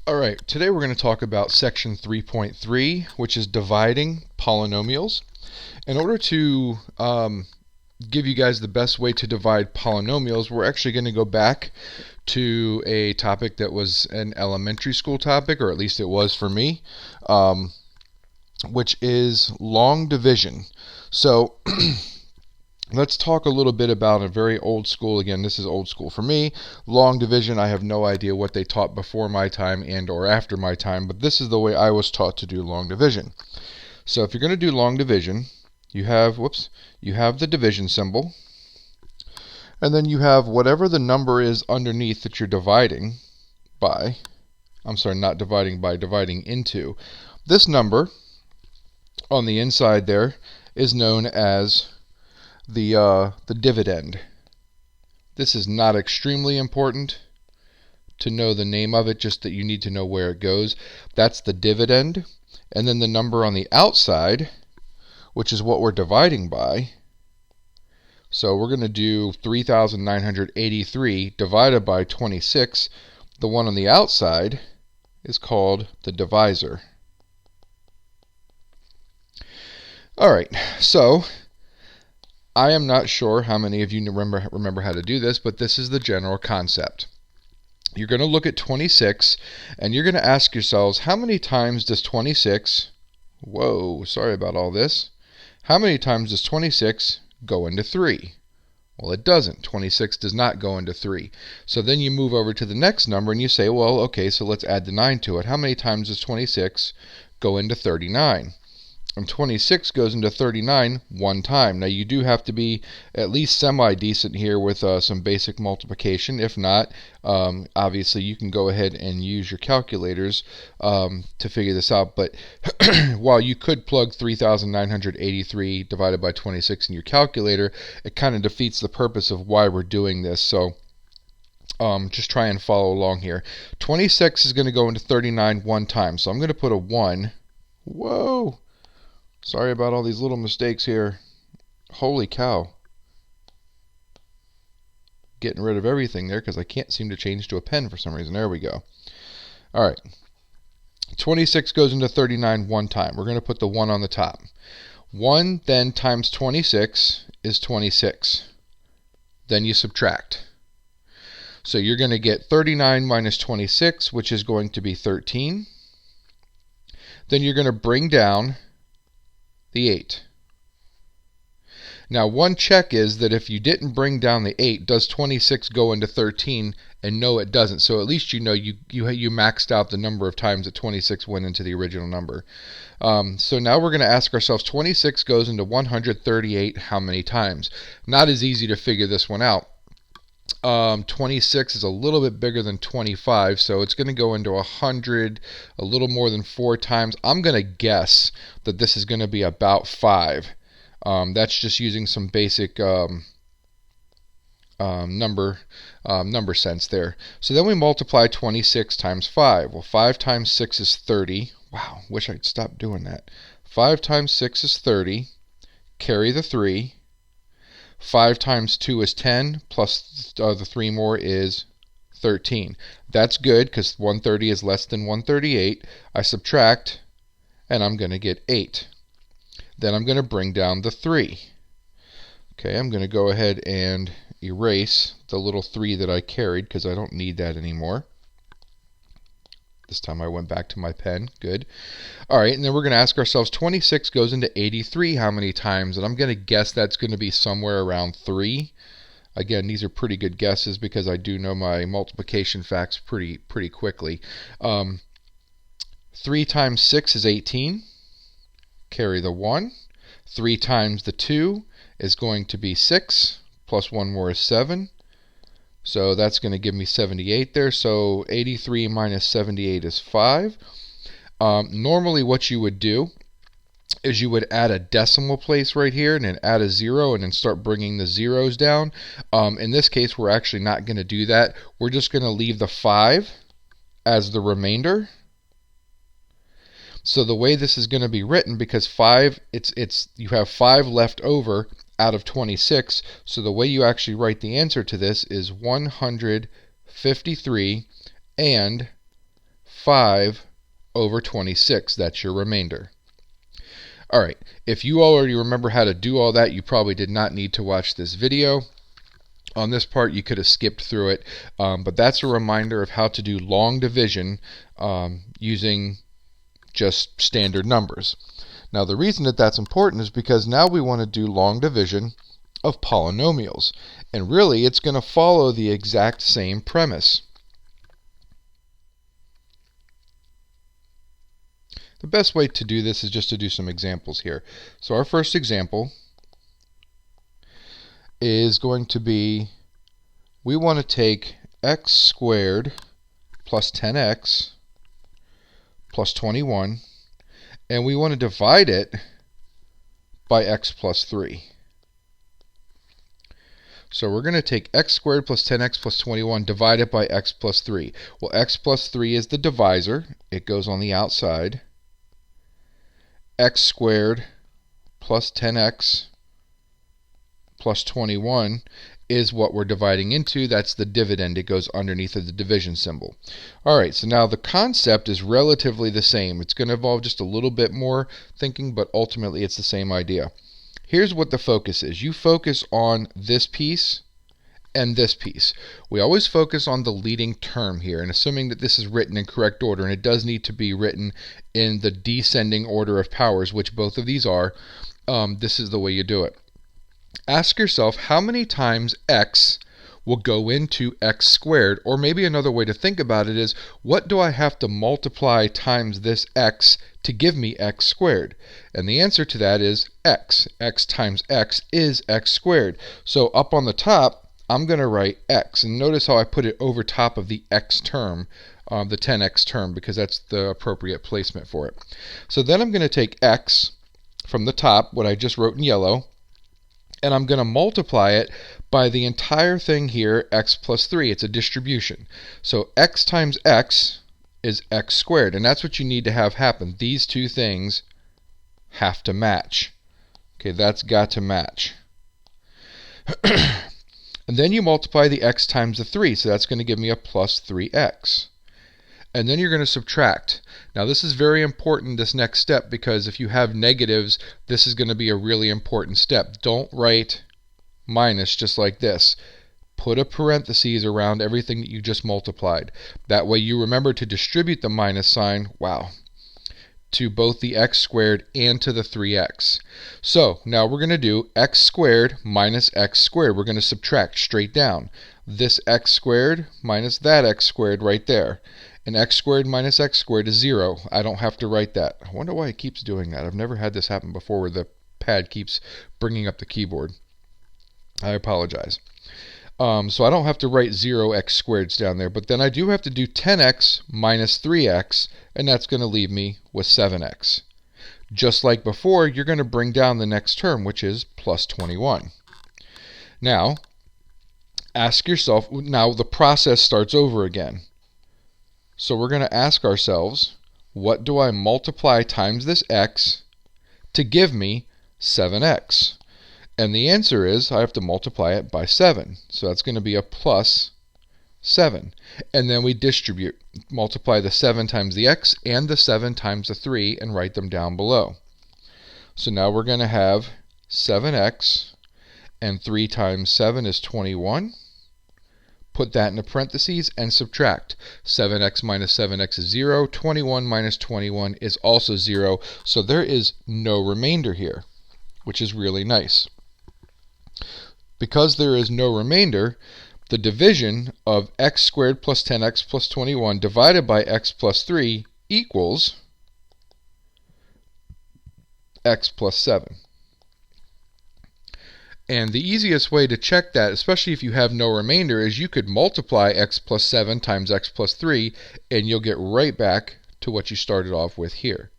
Alright, today we're going to talk about section 3.3, which is dividing polynomials. In order to give you guys the best way to divide polynomials, we're actually going to go back to a topic that was an elementary school topic, or at least it was for me, which is long division. So let's talk a little bit about a very old school. Again, this is old school for me. Long division, I have no idea what they taught before my time and or after my time, but this is the way I was taught to do long division. So if you're going to do long division, you have the division symbol, and then you have whatever the number is underneath that you're dividing by. I'm sorry, not dividing by, dividing into. This number on the inside there is known as the dividend. This is not extremely important to know the name of it, just that you need to know where it goes. That's the dividend. And then the number on the outside, which is what we're dividing by. So we're going to do 3,983 divided by 26. The one on the outside is called the divisor. Alright, so I am not sure how many of you remember how to do this, but this is the general concept. You're going to look at 26, and you're going to ask yourselves, how many times does 26, whoa, sorry about all this, how many times does 26 go into 3? Well, it doesn't. 26 does not go into 3. So then you move over to the next number, and you say, well, okay, so let's add the 9 to it. How many times does 26 go into 39? And 26 goes into 39 one time. Now you do have to be at least semi-decent here with some basic multiplication. If not, obviously you can go ahead and use your calculators to figure this out. But while you could plug 3,983 divided by 26 in your calculator, it kind of defeats the purpose of why we're doing this. So just try and follow along here. 26 is going to go into 39 one time. So I'm going to put a 1. Whoa! Sorry about all these little mistakes here. Holy cow. Getting rid of everything there because I can't seem to change to a pen for some reason. There we go. Alright. 26 goes into 39 one time. We're going to put the 1 on the top. 1 then times 26 is 26. Then you subtract. So you're going to get 39 minus 26, which is going to be 13. Then you're going to bring down the 8. Now one check is that if you didn't bring down the 8, does 26 go into 13? And no, it doesn't. So at least you know you maxed out the number of times that 26 went into the original number. So now we're going to ask ourselves, 26 goes into 138 how many times? Not as easy to figure this one out. 26 is a little bit bigger than 25, so it's going to go into 100 a little more than 4 times. I'm going to guess that this is going to be about 5. That's just using some basic number sense there. So then we multiply 26 times 5. Well, 5 times 6 is 30. Wow, wish I'd stopped doing that. 5 times 6 is 30. Carry the 3. 5 times 2 is 10, plus the 3 more is 13. That's good, because 130 is less than 138. I subtract, and I'm going to get 8. Then I'm going to bring down the 3. Okay, I'm going to go ahead and erase the little 3 that I carried, because I don't need that anymore. This time I went back to my pen. Good. Alright, and then we're going to ask ourselves, 26 goes into 83 how many times? And I'm going to guess that's going to be somewhere around 3. Again, these are pretty good guesses because I do know my multiplication facts pretty quickly. 3 times 6 is 18. Carry the 1. 3 times the 2 is going to be 6. Plus 1 more is 7. So that's going to give me 78 there. So 83 minus 78 is 5. Normally what you would do is you would add a decimal place right here and then add a 0 and then start bringing the zeros down. In this case, we're actually not going to do that. We're just going to leave the 5 as the remainder. So the way this is going to be written, because 5, you have 5 left over out of 26, so the way you actually write the answer to this is 153 and 5 over 26. That's your remainder. All right, if you already remember how to do all that, you probably did not need to watch this video. On this part, you could have skipped through it, but that's a reminder of how to do long division using just standard numbers. Now, the reason that that's important is because now we want to do long division of polynomials, and really it's going to follow the exact same premise. The best way to do this is just to do some examples here. So our first example is going to be, we want to take x squared plus 10x plus 21, and we want to divide it by x plus 3. So we're going to take x squared plus 10x plus 21 divided by x plus 3. Well, x plus 3 is the divisor. It goes on the outside. X squared plus 10x plus 21 is what we're dividing into. That's the dividend. It goes underneath of the division symbol. All right, so now the concept is relatively the same. It's going to involve just a little bit more thinking, but ultimately it's the same idea. Here's what the focus is. You focus on this piece and this piece. We always focus on the leading term here, and assuming that this is written in correct order, and it does need to be written in the descending order of powers, which both of these are, this is the way you do it. Ask yourself how many times x will go into x squared, or maybe another way to think about it is, what do I have to multiply times this x to give me x squared? And the answer to that is x. X times x is x squared. So up on the top, I'm going to write x, and notice how I put it over top of the x term, the 10x term, because that's the appropriate placement for it. So then I'm going to take x from the top, what I just wrote in yellow, and I'm going to multiply it by the entire thing here, x plus 3. It's a distribution. So x times x is x squared, and that's what you need to have happen. These two things have to match. Okay, that's got to match. And then you multiply the x times the 3, so that's going to give me a plus 3x. And then you're going to subtract. Now this is very important, this next step, because if you have negatives, this is going to be a really important step. Don't write minus just like this. Put a parenthesis around everything that you just multiplied. That way you remember to distribute the minus sign, wow, to both the x squared and to the 3x. So now we're going to do x squared minus x squared. We're going to subtract straight down. This x squared minus that x squared right there. And x squared minus x squared is 0. I don't have to write that. I wonder why it keeps doing that. I've never had this happen before where the pad keeps bringing up the keyboard. I apologize. So I don't have to write 0x squareds down there, but then I do have to do 10x minus 3x, and that's going to leave me with 7x. Just like before, you're going to bring down the next term, which is plus 21. Now, ask yourself, now the process starts over again. So we're going to ask ourselves, what do I multiply times this x to give me 7x? And the answer is, I have to multiply it by 7. So that's going to be a plus 7. And then we distribute. Multiply the 7 times the x and the 7 times the 3 and write them down below. So now we're going to have 7x, and 3 times 7 is 21. Put that into parentheses and subtract. 7x minus 7x is 0. 21 minus 21 is also 0. So there is no remainder here, which is really nice. Because there is no remainder, the division of x squared plus 10x plus 21 divided by x plus 3 equals x plus 7. And the easiest way to check that, especially if you have no remainder, is you could multiply x plus 7 times x plus 3, and you'll get right back to what you started off with here.